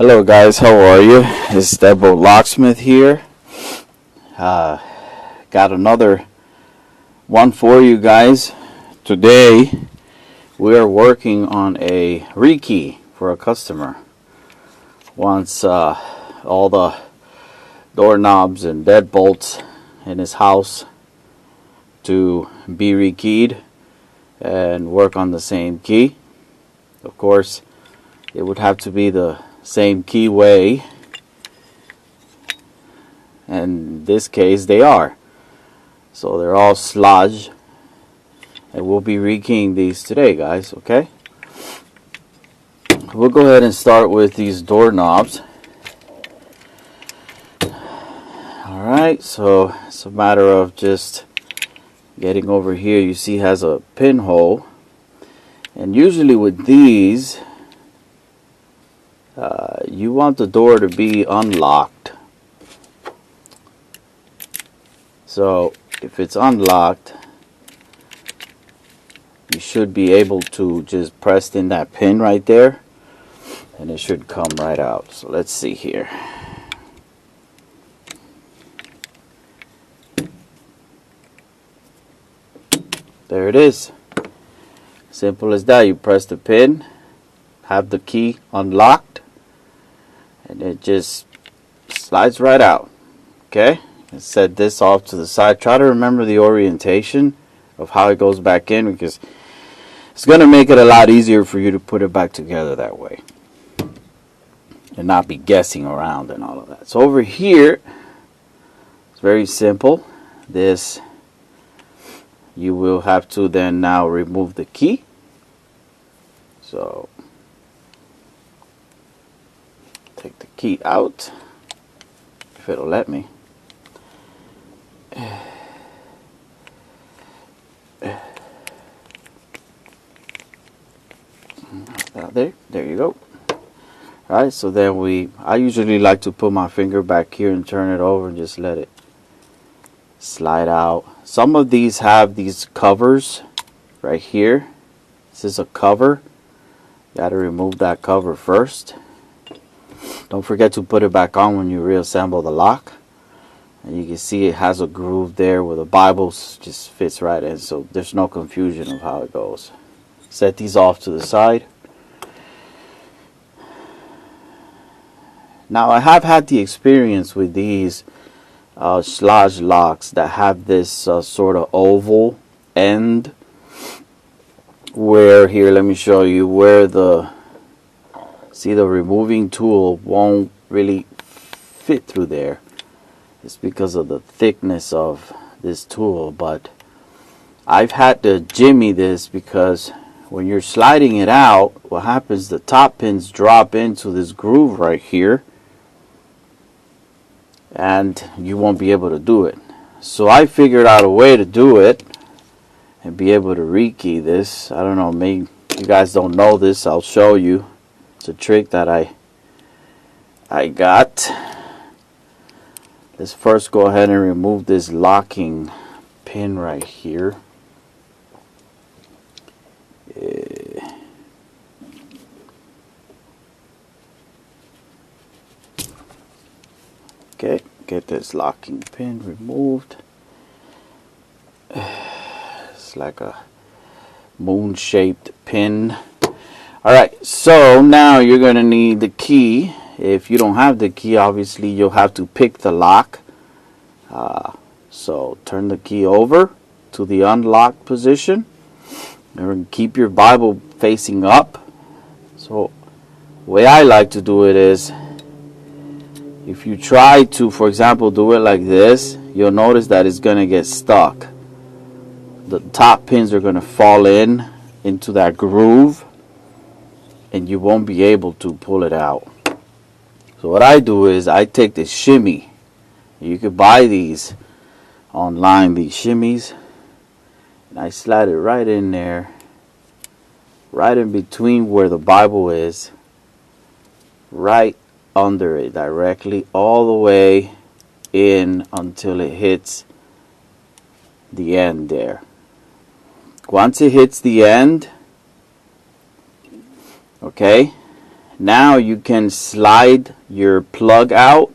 Hello guys, how are you? It's Deadbolt Locksmith here. Got another one for you guys. Today we are working on a Rekey for a customer. Wants all the doorknobs and deadbolts in his house to be rekeyed and work on the same key. Of course, it would have to be the same keyway, and in this case they are. So they're all Schlage, and we'll be rekeying these today, guys. Okay, we'll go ahead and start with these doorknobs. Alright, so it's a matter of just getting over here. You see it has a pinhole, and usually with these you want the door to be unlocked. So if it's unlocked, you should be able to just press in that pin right there and it should come right out. So let's see here. There it is. Simple as that. You press the pin, have the key unlocked, and it just slides right out. Okay, let's set this off to the side. Try to remember the orientation of how it goes back in, because it's going to make it a lot easier for you to put it back together that way and not be guessing around and all of that. So over here, it's very simple. This, you will have to then now remove the key. So take the key out, if it'll let me. There you go. Alright, so then I usually like to put my finger back here and turn it over and just let it slide out. Some of these have these covers right here. This is a cover. Got to remove that cover first. Don't forget to put it back on when you reassemble the lock. And you can see it has a groove there where the Bible just fits right in, so there's no confusion of how it goes. Set these off to the side. Now I have had the experience with these Schlage locks that have this sort of oval end, where here, let me show you, where the removing tool won't really fit through there. It's because of the thickness of this tool. But I've had to jimmy this, because when you're sliding it out, what happens, the top pins drop into this groove right here and you won't be able to do it. So I figured out a way to do it and be able to rekey this. I don't know, maybe you guys don't know this. I'll show you. It's a trick that I got. Let's first go ahead and remove this locking pin right here. Okay, get this locking pin removed. It's like a moon-shaped pin. Alright, so now you're going to need the key. If you don't have the key, obviously you'll have to pick the lock. So turn the key over to the unlocked position. And keep your Bible facing up. So the way I like to do it is, if you try to, for example, do it like this, you'll notice that it's going to get stuck. The top pins are going to fall into that groove, and you won't be able to pull it out. So what I do is I take the shimmy. You could buy these online, these shimmies, and I slide it right in there, right in between where the Bible is, right under it directly, all the way in until it hits the end there. Once it hits the end, okay, Now you can slide your plug out,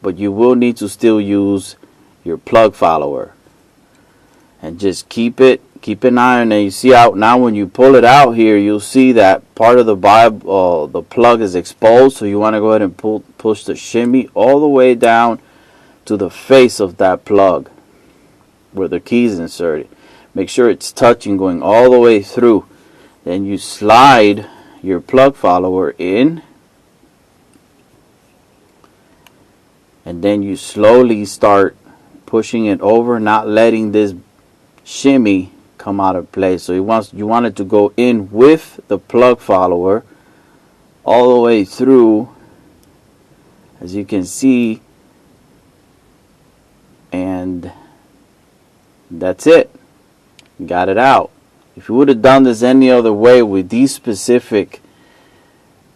but you will need to still use your plug follower. And just keep an eye on it. You see out now when you pull it out here, you'll see that part of the plug is exposed. So you want to go ahead and push the shimmy all the way down to the face of that plug where the key is inserted. Make sure it's touching, going all the way through. Then you slide your plug follower in, and then you slowly start pushing it over, not letting this shimmy come out of place. So you want it to go in with the plug follower all the way through, as you can see, and that's it. You got it out. If you would have done this any other way with these specific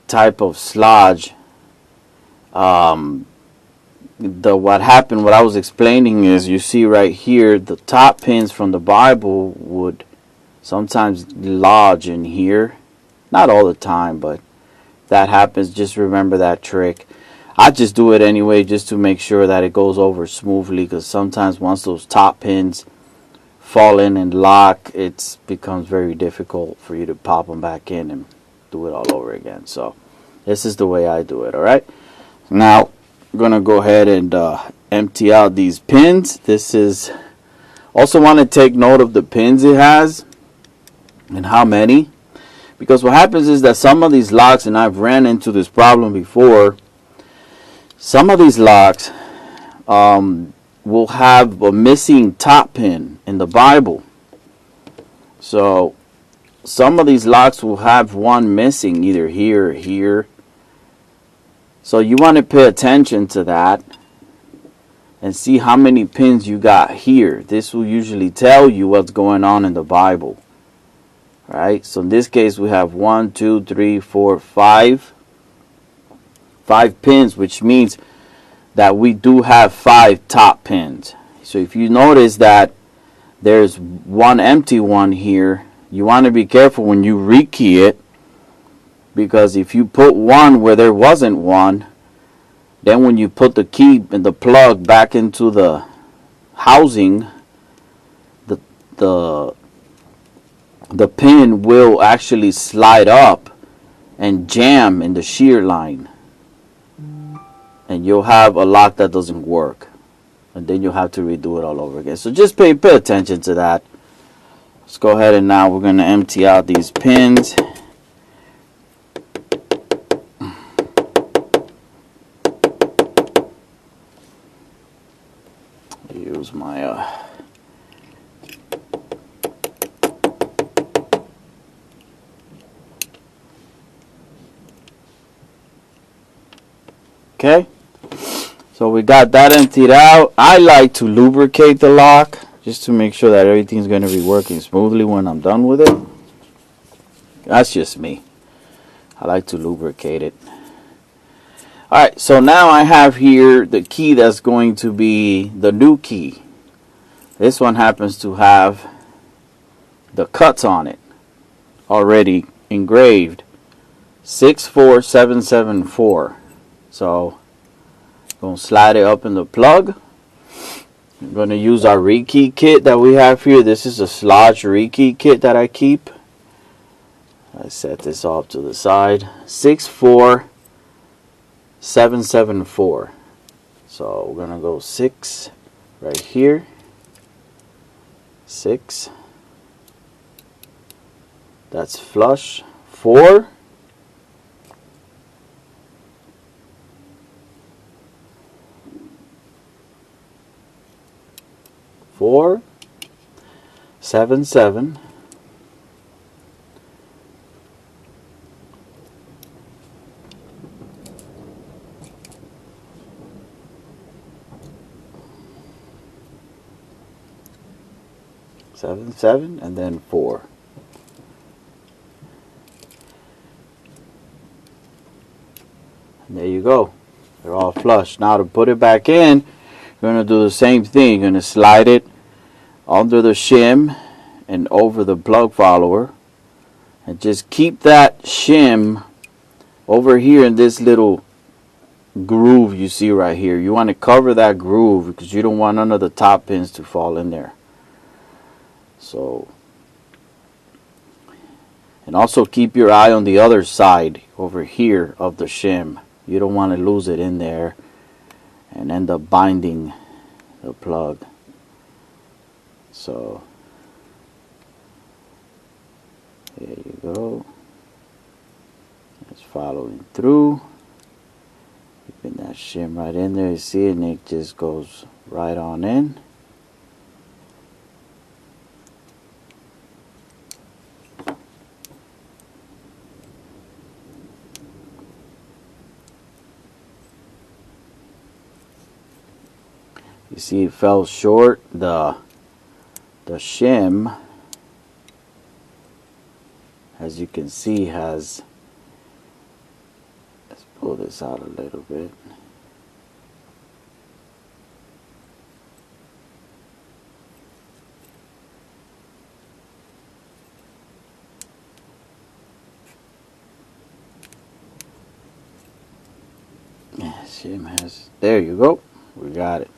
type of Schlage, what I was explaining is, you see right here, the top pins from the Bible would sometimes lodge in here. Not all the time, but that happens. Just remember that trick. I just do it anyway, just to make sure that it goes over smoothly, because sometimes once those top pins fall in and lock, it becomes very difficult for you to pop them back in and do it all over again. So this is the way I do it. Alright, now I'm gonna go ahead and empty out these pins. This is also, want to take note of the pins it has and how many, because what happens is that some of these locks, and I've ran into this problem before, some of these locks will have a missing top pin in the Bible. So some of these locks will have one missing, either here or here. So you want to pay attention to that and see how many pins you got here. This will usually tell you what's going on in the Bible. Right? So in this case we have 1, 2, 3, 4, 5. 5 pins, which means that we do have 5 top pins. So if you notice that there's one empty one here, you want to be careful when you rekey it, because if you put one where there wasn't one, then when you put the key and the plug back into the housing, the pin will actually slide up and jam in the shear line, and you'll have a lock that doesn't work, and then you'll have to redo it all over again. So just pay attention to that. Let's go ahead, and now we're going to empty out these pins. Use my okay, so we got that emptied out. I like to lubricate the lock just to make sure that everything's going to be working smoothly when I'm done with it. That's just me. I like to lubricate it. Alright, so now I have here the key that's going to be the new key. This one happens to have the cuts on it already engraved, 64774. So I'm going to slide it up in the plug. I'm going to use our Rekey kit that we have here. This is a Schlage Rekey kit that I keep. I set this off to the side. 64774. So we're going to go 6 right here. 6. That's flush. 4. 4, 7, 7. 7, 7, and then 4. And there you go. They're all flush. Now to put it back in, you're going to do the same thing. You're going to slide it under the shim and over the plug follower. And just keep that shim over here in this little groove you see right here, you want to cover that groove because you don't want none of the top pins to fall in there. So, and also keep your eye on the other side over here of the shim. You don't want to lose it in there and end up binding the plug. So there you go. It's following through. Keeping that shim right in there. You see it, and it just goes right on in. You see it fell short. The shim, as you can see, has, let's pull this out a little bit. Yeah, shim has, there you go, we got it.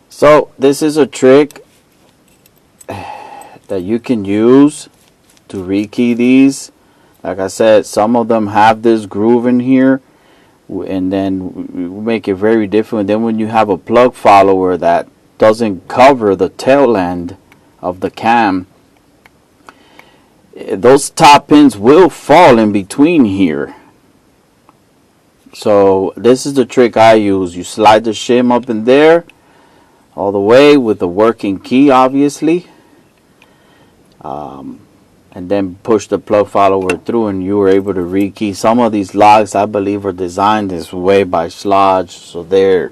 So this is a trick that you can use to rekey these. Like I said, some of them have this groove in here, and then we make it very different. Then when you have a plug follower that doesn't cover the tail end of the cam, those top pins will fall in between here. So this is the trick I use. You slide the shim up in there all the way with the working key, obviously, and then push the plug follower through, and you were able to rekey. Some of these logs, I believe, are designed this way by Schlage, so they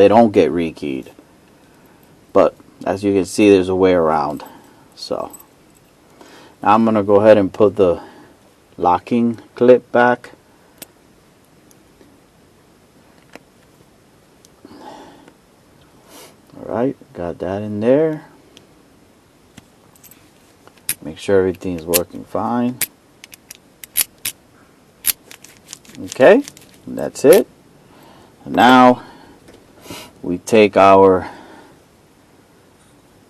don't get rekeyed. But as you can see, there's a way around. So now I'm gonna go ahead and put the locking clip back. Alright, got that in there. Make sure everything's working fine. Okay, that's it. Now we take our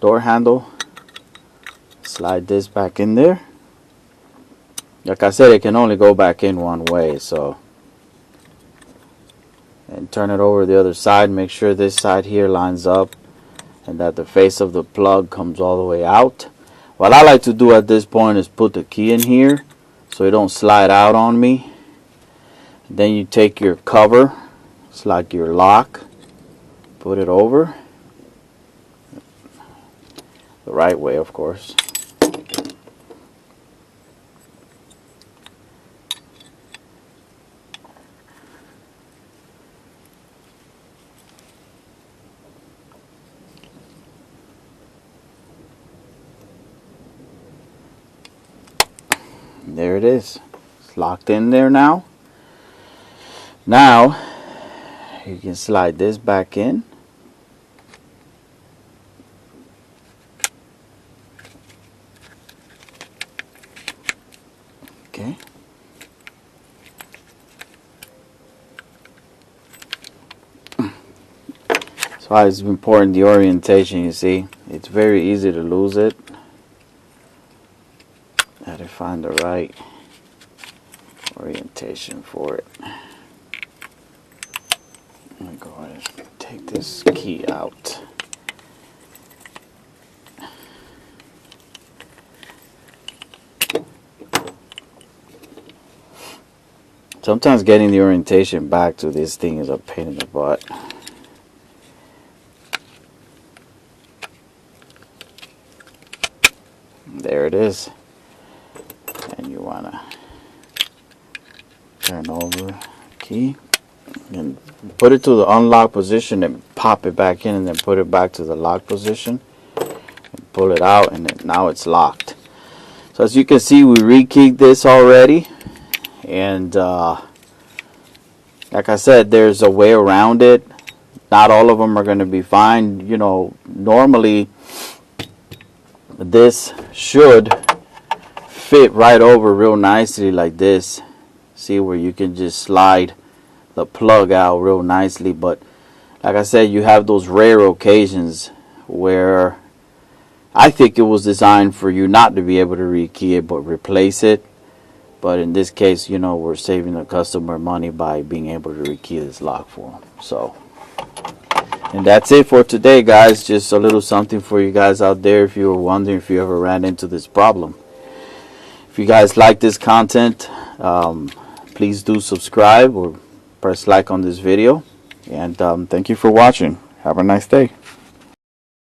door handle, slide this back in there. Like I said, it can only go back in one way, so, and turn it over the other side. Make sure this side here lines up and that the face of the plug comes all the way out. What I like to do at this point is put the key in here so it don't slide out on me. Then you take your cover, it's like your lock, put it over the right way, of course. There it is. It's locked in there now. Now you can slide this back in. Okay. That's why it's important, the orientation, you see. It's very easy to lose it. How to find the right orientation for it. I'm going to go ahead and take this key out. Sometimes getting the orientation back to this thing is a pain in the butt. There it is. And you want to turn over the key and put it to the unlock position and pop it back in, and then put it back to the lock position and pull it out, and then now it's locked. So as you can see, we rekeyed this already, and like I said, there's a way around it. Not all of them are going to be fine. You know, normally this should fit right over real nicely like this. See where you can just slide the plug out real nicely. But like I said, you have those rare occasions where I think it was designed for you not to be able to rekey it but replace it. But in this case, you know, we're saving the customer money by being able to rekey this lock for them. So, and that's it for today, guys. Just a little something for you guys out there if you were wondering if you ever ran into this problem. If you guys like this content, please do subscribe or press like on this video. And thank you for watching. Have a nice day.